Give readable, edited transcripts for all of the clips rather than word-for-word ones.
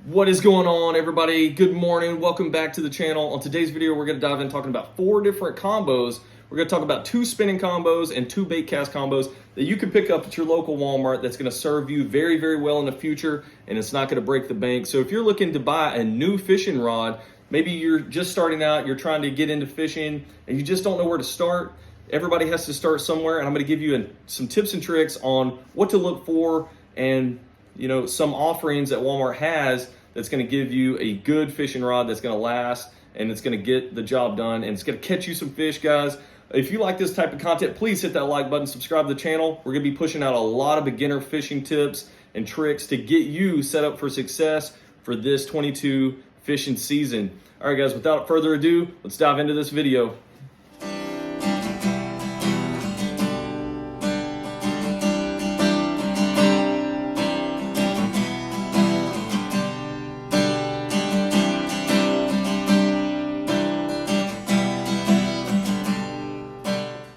What is going on, everybody? Good morning. Welcome back to the channel. On today's video, we're going to dive in talking about 4 different combos. We're going to talk about 2 spinning combos and 2 bait cast combos that you can pick up at your local Walmart that's going to serve you very, very well in the future, and it's not going to break the bank. So if you're looking to buy a new fishing rod, maybe you're just starting out, you're trying to get into fishing, and you just don't know where to start. Everybody has to start somewhere, and I'm going to give you some tips and tricks on what to look for and some offerings that Walmart has that's going to give you a good fishing rod that's going to last and it's going to get the job done and it's going to catch you some fish, guys. If you like this type of content, please hit that like button, subscribe to the channel. We're going to be pushing out a lot of beginner fishing tips and tricks to get you set up for success for this 22 fishing season. All right, guys, without further ado, let's dive into this video.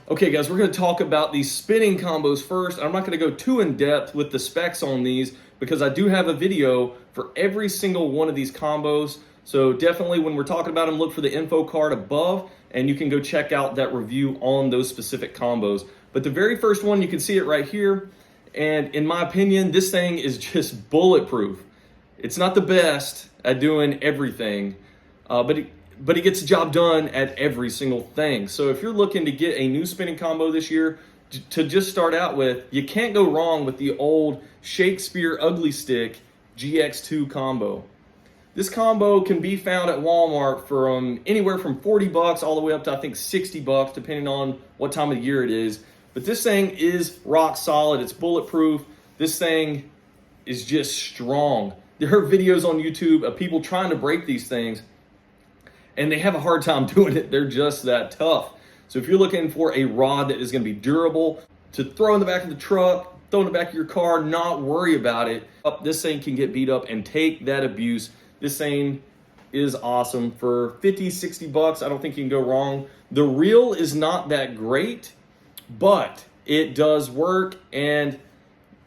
Okay, guys, we're going to talk about these spinning combos first. I'm not going to go too in depth with the specs on these because I do have a video for every single one of these combos. So definitely when we're talking about them, look for the info card above and you can go check out that review on those specific combos. But the very first one, you can see it right here. And in my opinion, this thing is just bulletproof. It's not the best at doing everything, but it gets the job done at every single thing. So if you're looking to get a new spinning combo this year to just start out with, you can't go wrong with the old Shakespeare Ugly Stick GX2 combo. This combo can be found at Walmart from anywhere from 40 bucks all the way up to I think 60 bucks depending on what time of the year it is. But this thing is rock solid. It's bulletproof. This thing is just strong. There are videos on YouTube of people trying to break these things and they have a hard time doing it. They're just that tough. So if you're looking for a rod that is going to be durable to throw in the back of the truck, throw in the back of your car, not worry about it, this thing can get beat up and take that abuse. This thing is awesome. For 50, 60 bucks, I don't think you can go wrong. The reel is not that great, but it does work and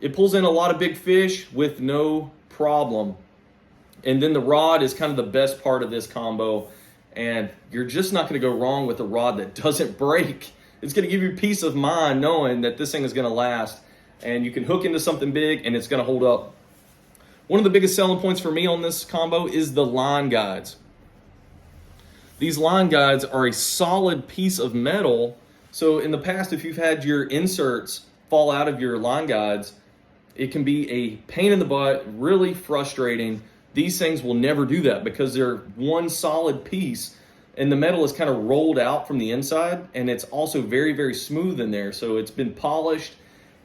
it pulls in a lot of big fish with no problem. And then the rod is kind of the best part of this combo. And you're just not going to go wrong with a rod that doesn't break. It's going to give you peace of mind knowing that this thing is going to last. And you can hook into something big and it's going to hold up. One of the biggest selling points for me on this combo is the line guides. These line guides are a solid piece of metal. So in the past, if you've had your inserts fall out of your line guides, it can be a pain in the butt, really frustrating. These things will never do that because they're one solid piece and the metal is kind of rolled out from the inside and it's also very, very smooth in there. So it's been polished.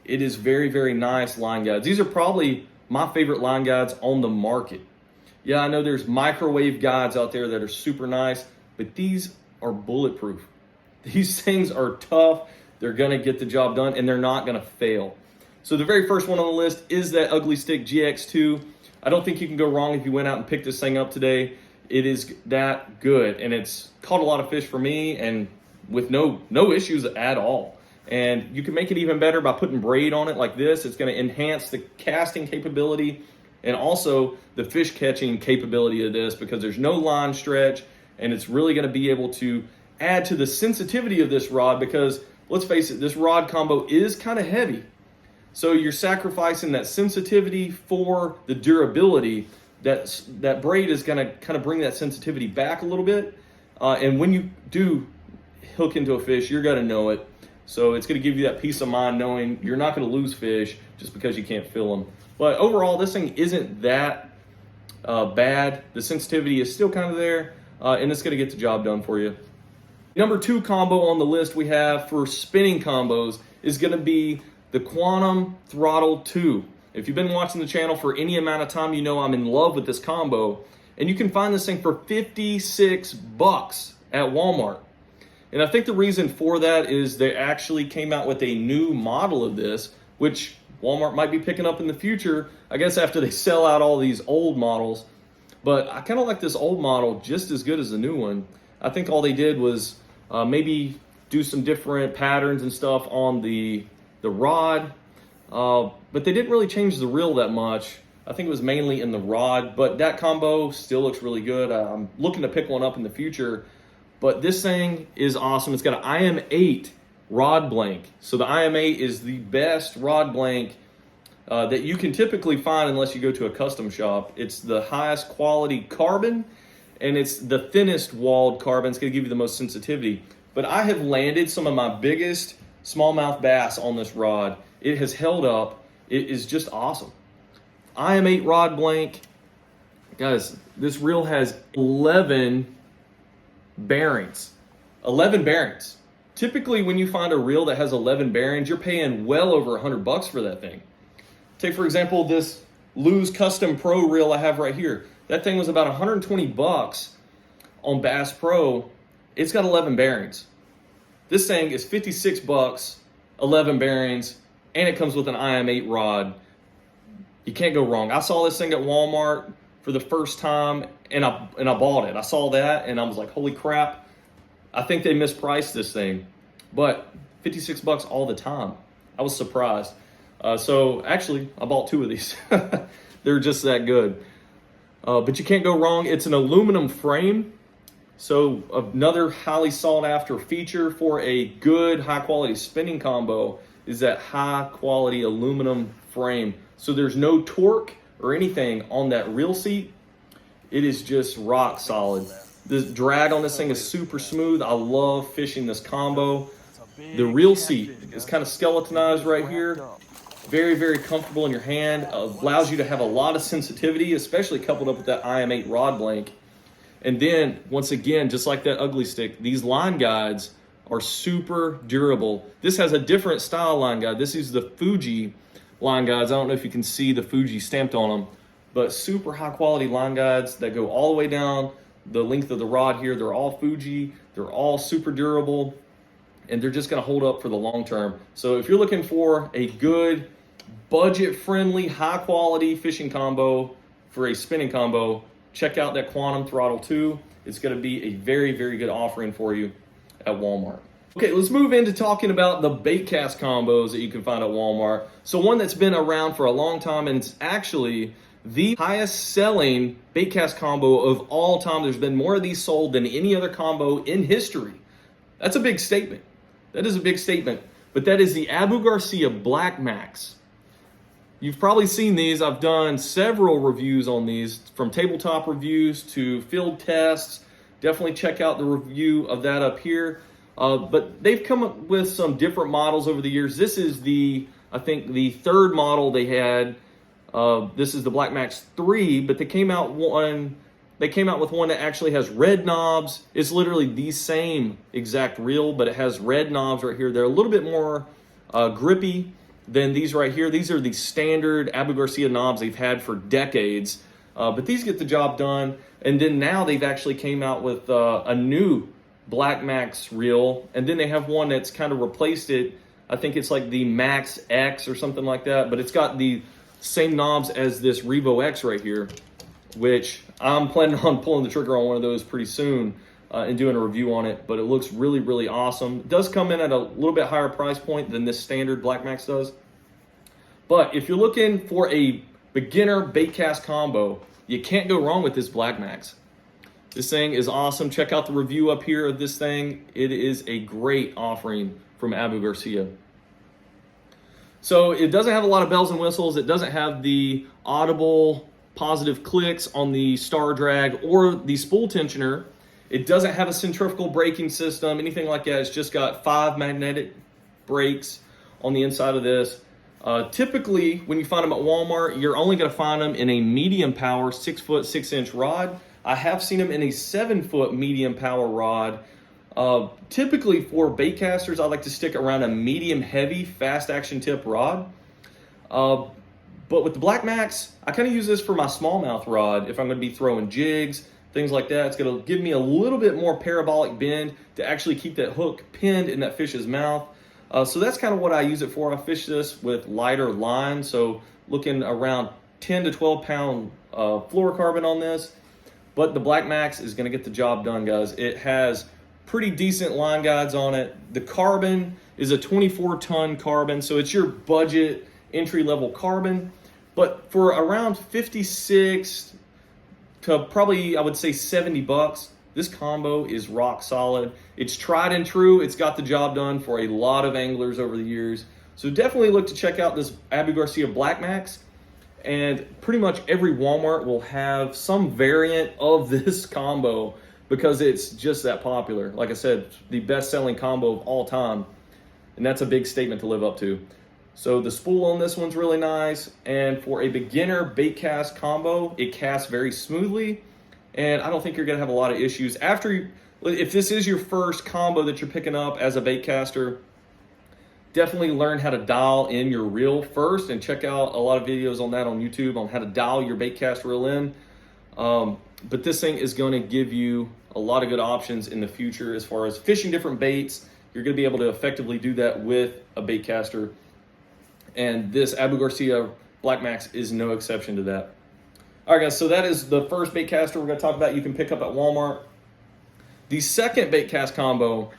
It is very, very nice line guides. These are probably my favorite line guides on the market. Yeah, I know there's microwave guides out there that are super nice, but these are bulletproof. These things are tough. They're going to get the job done and they're not going to fail. So the very first one on the list is that Ugly Stick GX2. I don't think you can go wrong if you went out and picked this thing up today. It is that good, and it's caught a lot of fish for me, and with no issues at all. And you can make it even better by putting braid on it like this. It's going to enhance the casting capability and also the fish catching capability of this because there's no line stretch, and it's really going to be able to add to the sensitivity of this rod because, let's face it, this rod combo is kind of heavy. So you're sacrificing that sensitivity for the durability. That braid is going to kind of bring that sensitivity back a little bit. And when you do hook into a fish, you're going to know it. So it's going to give you that peace of mind knowing you're not going to lose fish just because you can't feel them. But overall, this thing isn't that bad. The sensitivity is still kind of there, and it's going to get the job done for you. Number 2 combo on the list we have for spinning combos is going to be the Quantum Throttle 2. If you've been watching the channel for any amount of time, you know I'm in love with this combo. And you can find this thing for 56 bucks at Walmart. And I think the reason for that is they actually came out with a new model of this, which Walmart might be picking up in the future, I guess after they sell out all these old models. But I kind of like this old model just as good as the new one. I think all they did was maybe do some different patterns and stuff on the rod, but they didn't really change the reel that much. I think it was mainly in the rod, but that combo still looks really good. I'm looking to pick one up in the future, but this thing is awesome. It's got an IM8 rod blank. So the IM8 is the best rod blank that you can typically find unless you go to a custom shop. It's the highest quality carbon, and it's the thinnest walled carbon. It's gonna give you the most sensitivity. But I have landed some of my biggest smallmouth bass on this rod. It has held up. It is just awesome. IM8 rod blank. Guys, this reel has 11 bearings. 11 bearings. Typically, when you find a reel that has 11 bearings, you're paying well over $100 for that thing. Take, for example, this Lew's Custom Pro reel I have right here. That thing was about 120 bucks on Bass Pro. It's got 11 bearings. This thing is 56 bucks, 11 bearings, and it comes with an IM8 rod. You can't go wrong. I saw this thing at Walmart for the first time, and I bought it. I saw that, and I was like, holy crap. I think they mispriced this thing, but 56 bucks all the time. I was surprised. So actually, I bought 2 of these. They're just that good. But you can't go wrong. It's an aluminum frame. So another highly sought after feature for a good high quality spinning combo is that high quality aluminum frame. So there's no torque or anything on that reel seat. It is just rock solid. The drag on this thing is super smooth. I love fishing this combo. The reel seat is kind of skeletonized right here. Very, very comfortable in your hand. Allows you to have a lot of sensitivity, especially coupled up with that IM8 rod blank. And then, once again, just like that ugly stick, these line guides are super durable. This has a different style line guide. This is the Fuji line guides. I don't know if you can see the Fuji stamped on them, but super high quality line guides that go all the way down the length of the rod here. They're all Fuji. They're all super durable, and they're just gonna hold up for the long term. So if you're looking for a good, budget-friendly, high-quality fishing combo for a spinning combo, check out that Quantum Throttle 2. It's gonna be a very, very good offering for you at Walmart. Okay, let's move into talking about the bait cast combos that you can find at Walmart. So one that's been around for a long time, and it's actually the highest selling bait cast combo of all time. There's been more of these sold than any other combo in history. That's a big statement. That is a big statement. But that is the Abu Garcia Black Max. You've probably seen these. I've done several reviews on these, from tabletop reviews to field tests. Definitely check out the review of that up here. But they've come up with some different models over the years. This is I think the third model they had. This is the Black Max 3, but they came out with one that actually has red knobs. It's literally the same exact reel, but it has red knobs right here. They're a little bit more grippy than these right here. These are the standard Abu Garcia knobs they've had for decades, but these get the job done. And then now they've actually came out with a new Black Max reel, and then they have one that's kind of replaced it. I think it's like the Max X or something like that, but it's got the same knobs as this Rivo X right here, which I'm planning on pulling the trigger on one of those pretty soon and doing a review on it, but it looks really, really awesome. It does come in at a little bit higher price point than this standard Black Max does. But if you're looking for a beginner bait cast combo, you can't go wrong with this Black Max. This thing is awesome. Check out the review up here of this thing. It is a great offering from Abu Garcia. So it doesn't have a lot of bells and whistles. It doesn't have the audible positive clicks on the star drag or the spool tensioner. It doesn't have a centrifugal braking system, anything like that. It's just got 5 magnetic brakes on the inside of this. Typically, when you find them at Walmart, you're only going to find them in a medium power 6-foot 6-inch rod. I have seen them in a 7-foot medium power rod. Typically for bait casters, I like to stick around a medium heavy fast action tip rod. But with the Black Max, I kind of use this for my smallmouth rod if I'm going to be throwing jigs, things like that. It's going to give me a little bit more parabolic bend to actually keep that hook pinned in that fish's mouth. So that's kind of what I use it for. I fish this with lighter line, so looking around 10 to 12 pound fluorocarbon on this. But the Black Max is going to get the job done, guys. It has pretty decent line guides on it. The carbon is a 24-ton carbon, so it's your budget entry-level carbon. But for around 56 to probably, I would say, 70 bucks, this combo is rock solid. It's tried and true. It's got the job done for a lot of anglers over the years. So definitely look to check out this Abu Garcia Black Max. And pretty much every Walmart will have some variant of this combo because it's just that popular. Like I said, the best-selling combo of all time. And that's a big statement to live up to. So the spool on this one's really nice. And for a beginner bait cast combo, it casts very smoothly. And I don't think you're gonna have a lot of issues. If this is your first combo that you're picking up as a bait caster, definitely learn how to dial in your reel first and check out a lot of videos on that on YouTube on how to dial your bait cast reel in. But this thing is gonna give you a lot of good options in the future as far as fishing different baits. You're gonna be able to effectively do that with a bait caster. And this Abu Garcia Black Max is no exception to that. All right, guys, so that is the first bait caster we're gonna talk about you can pick up at Walmart. The second bait cast combo,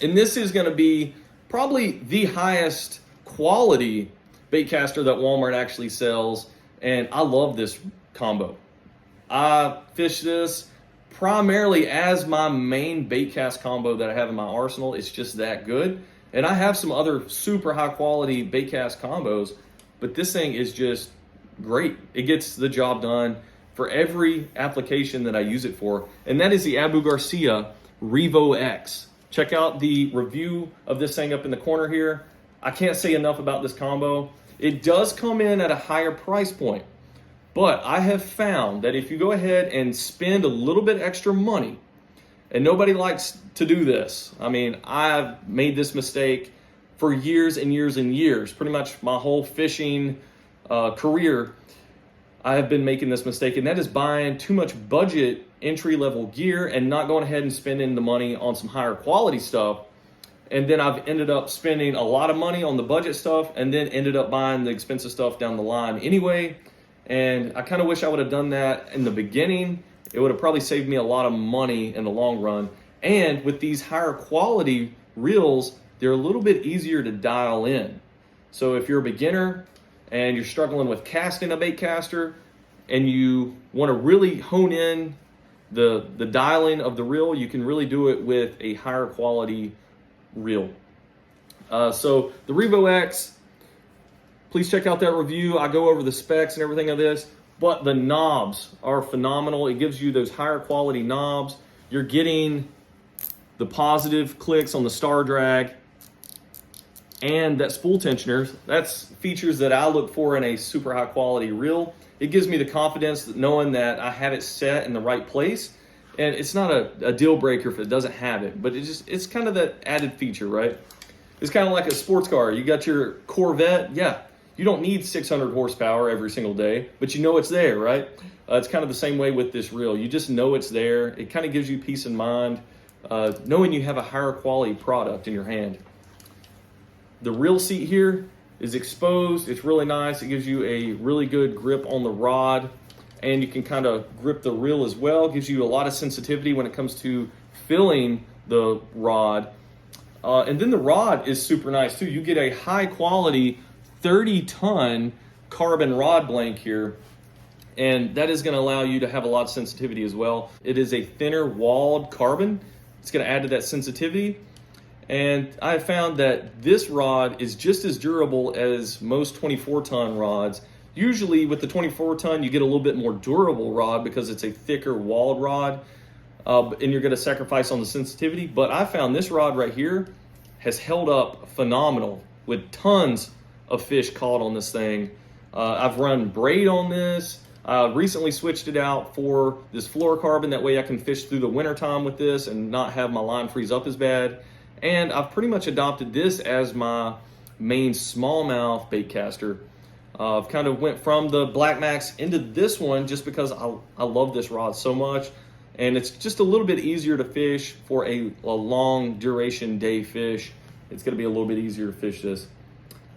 and this is gonna be probably the highest quality bait caster that Walmart actually sells, and I love this combo. I fish this primarily as my main bait cast combo that I have in my arsenal. It's just that good. And I have some other super high quality bait cast combos, but this thing is just great. It gets the job done for every application that I use it for, and that is the Abu Garcia Rivo X. Check out the review of this thing up in the corner here. I can't say enough about this combo. It does come in at a higher price point, but I have found that if you go ahead and spend a little bit extra money, and nobody likes to do this. I mean, I've made this mistake for years and years and years. Pretty much my whole fishing career, I have been making this mistake, and that is buying too much budget entry-level gear and not going ahead and spending the money on some higher quality stuff. And then I've ended up spending a lot of money on the budget stuff and then ended up buying the expensive stuff down the line anyway. And I kind of wish I would have done that in the beginning. It would have probably saved me a lot of money in the long run. And with these higher quality reels, they're a little bit easier to dial in. So if you're a beginner and you're struggling with casting a bait caster and you want to really hone in the dialing of the reel, you can really do it with a higher quality reel. So the Rivo X, please check out that review. I go over the specs and everything of this. But the knobs are phenomenal. It gives you those higher quality knobs. You're getting the positive clicks on the star drag and that spool tensioner. That's features that I look for in a super high quality reel. It gives me the confidence that knowing that I have it set in the right place. And it's not a deal breaker if it doesn't have it, but it's kind of that added feature, right? It's kind of like a sports car. You got your Corvette, yeah. You don't need 600 horsepower every single day, but you know it's there, right? It's kind of the same way with this reel. You just know it's there. It kind of gives you peace of mind, knowing you have a higher quality product in your hand. The reel seat here is exposed. It's really nice. It gives you a really good grip on the rod, and you can kind of grip the reel as well. It gives you a lot of sensitivity when it comes to filling the rod. And then the rod is super nice too. You get a high quality 30-ton carbon rod blank here, and that is going to allow you to have a lot of sensitivity as well. It is a thinner walled carbon. It's going to add to that sensitivity, and I have found that this rod is just as durable as most 24-ton rods. Usually with the 24-ton, you get a little bit more durable rod because it's a thicker walled rod, and you're going to sacrifice on the sensitivity. But I found this rod right here has held up phenomenal with tons of fish caught on this thing. I've run braid on this. Recently switched it out for this fluorocarbon. That way I can fish through the wintertime with this and not have my line freeze up as bad. And I've pretty much adopted this as my main smallmouth bait caster. I've kind of went from the Black Max into this one just because I love this rod so much. And it's just a little bit easier to fish for a long duration day fish. It's gonna be a little bit easier to fish this.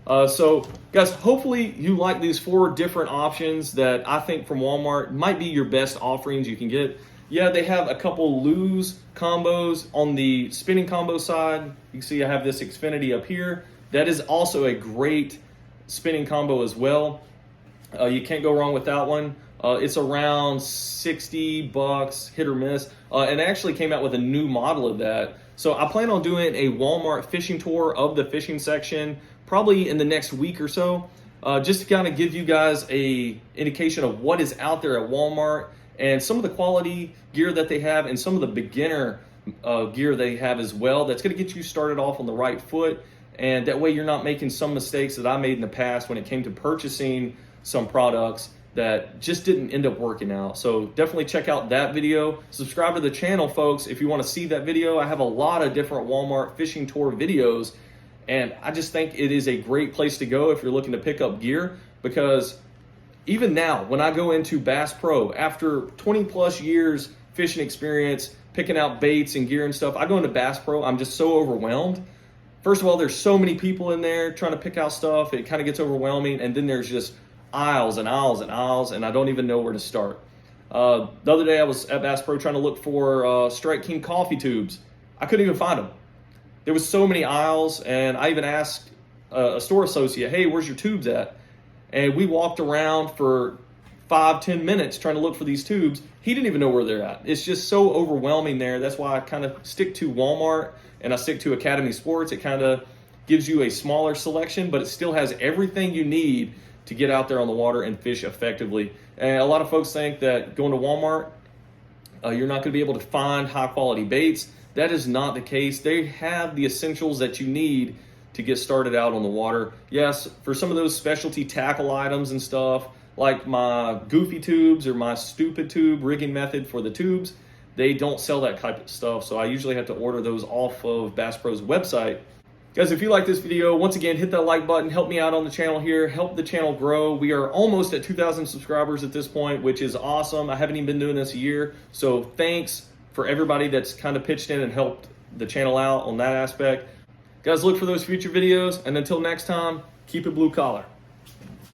So guys, hopefully you like these 4 different options that I think from Walmart might be your best offerings you can get. Yeah, they have a couple loose combos on the spinning combo side. You can see I have this Xfinity up here. That is also a great spinning combo as well. You can't go wrong with that one. It's around 60 bucks, hit or miss. And they actually came out with a new model of that. So I plan on doing a Walmart fishing tour of the fishing section probably in the next week or so, just to kind of give you guys a indication of what is out there at Walmart and some of the quality gear that they have and some of the beginner gear they have as well. That's going to get you started off on the right foot, and that way you're not making some mistakes that I made in the past when it came to purchasing some products that just didn't end up working out. So definitely check out that video. Subscribe to the channel, folks, if you want to see that video. I have a lot of different Walmart fishing tour videos, and I just think it is a great place to go if you're looking to pick up gear, because even now, when I go into Bass Pro, after 20 plus years fishing experience, picking out baits and gear and stuff, I go into Bass Pro, I'm just so overwhelmed. First of all, there's so many people in there trying to pick out stuff, it kind of gets overwhelming, and then there's just aisles and aisles and aisles, and I don't even know where to start. The other day I was at Bass Pro trying to look for Strike King coffee tubes. I couldn't even find them. There was so many aisles, and I even asked a store associate, hey, where's your tubes at? And we walked around for 5-10 minutes trying to look for these tubes. He didn't even know where they're at. It's just so overwhelming there. That's why I kind of stick to Walmart and I stick to Academy Sports. It kind of gives you a smaller selection, but it still has everything you need to get out there on the water and fish effectively. And a lot of folks think that going to Walmart, you're not going to be able to find high quality baits. That is not the case. They have the essentials that you need to get started out on the water. Yes, for some of those specialty tackle items and stuff, like my goofy tubes or my stupid tube rigging method for the tubes, they don't sell that type of stuff. So I usually have to order those off of Bass Pro's website. Guys, if you like this video, once again, hit that like button, help me out on the channel here, help the channel grow. We are almost at 2,000 subscribers at this point, which is awesome. I haven't even been doing this a year. So thanks for everybody that's kind of pitched in and helped the channel out on that aspect. Guys, look for those future videos, and until next time, keep it blue collar.